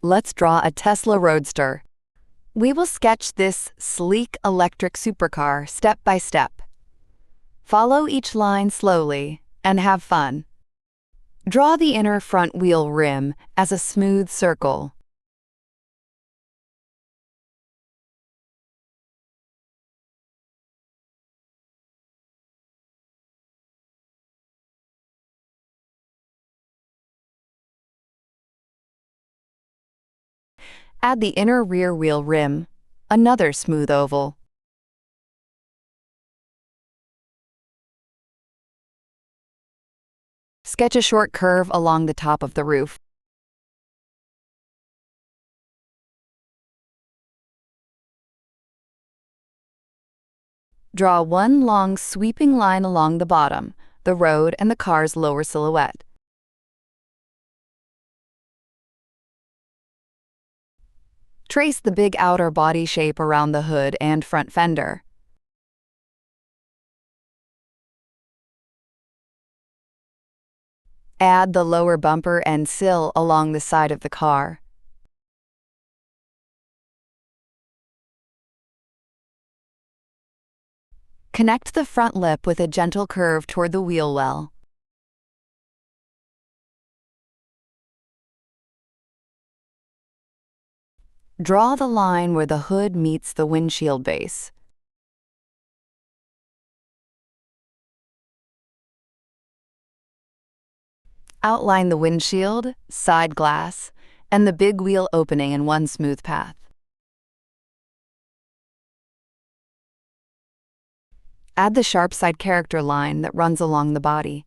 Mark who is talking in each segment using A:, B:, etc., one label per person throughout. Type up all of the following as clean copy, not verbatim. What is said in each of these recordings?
A: let's draw a Tesla Roadster. We will sketch this sleek electric supercar step by step. Follow each line slowly and have fun. Draw the inner front wheel rim as a smooth circle. Add the inner rear wheel rim, another smooth oval. Sketch a short curve along the top of the roof. Draw one long sweeping line along the bottom, the road and the car's lower silhouette. Trace the big outer body shape around the hood and front fender. Add the lower bumper and sill along the side of the car. Connect the front lip with a gentle curve toward the wheel well. Draw the line where the hood meets the windshield base. Outline the windshield, side glass, and the big wheel opening in one smooth path. Add the sharp side character line that runs along the body.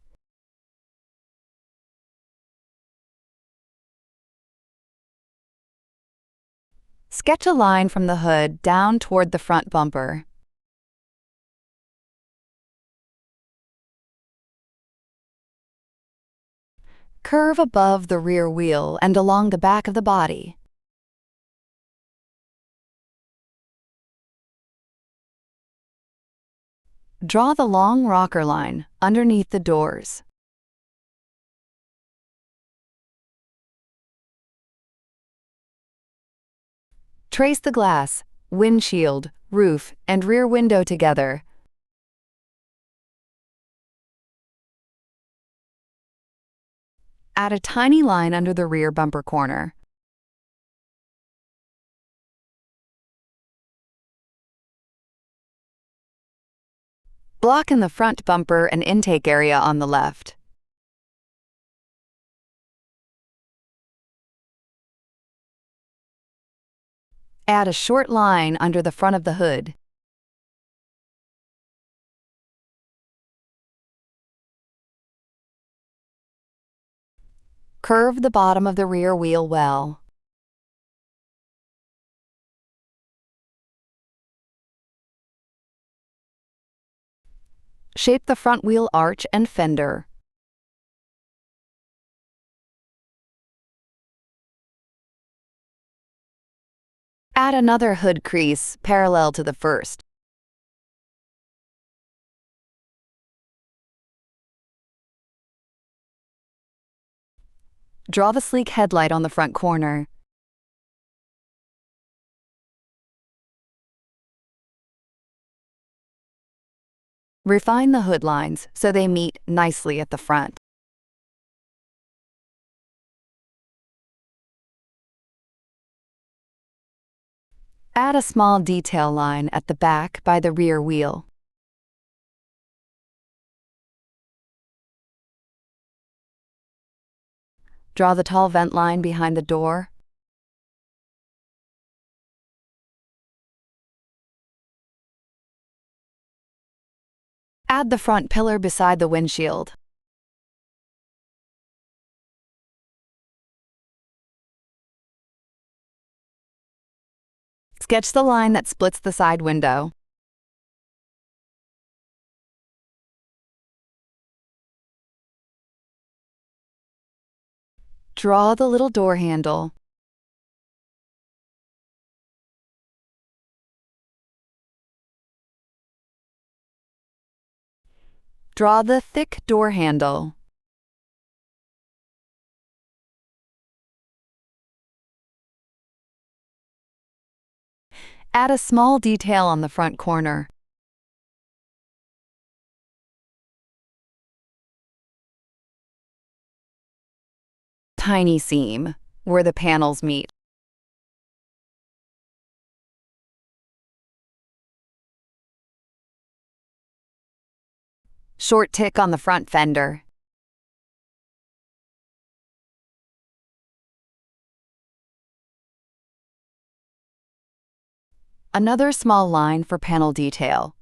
A: Sketch a line from the hood down toward the front bumper. Curve above the rear wheel and along the back of the body. Draw the long rocker line underneath the doors. Trace the glass, windshield, roof, and rear window together. Add a tiny line under the rear bumper corner. Block in the front bumper and intake area on the left. Add a short line under the front of the hood. Curve the bottom of the rear wheel well. Shape the front wheel arch and fender. Add another hood crease parallel to the first. Draw the sleek headlight on the front corner. Refine the hood lines so they meet nicely at the front. Add a small detail line at the back by the rear wheel. Draw the tall vent line behind the door. Add the front pillar beside the windshield. Sketch the line that splits the side window. Draw the little door handle. Draw the thick door handle. Add a small detail on the front corner. Tiny seam, where the panels meet. Short tick on the front fender. Another small line for panel detail.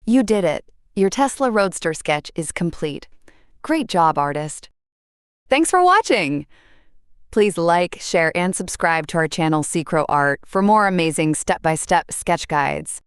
A: You did it! Your Tesla Roadster sketch is complete. Great job, artist! Thanks for watching! Please like, share, and subscribe to our channel Secro Art for more amazing step-by-step sketch guides.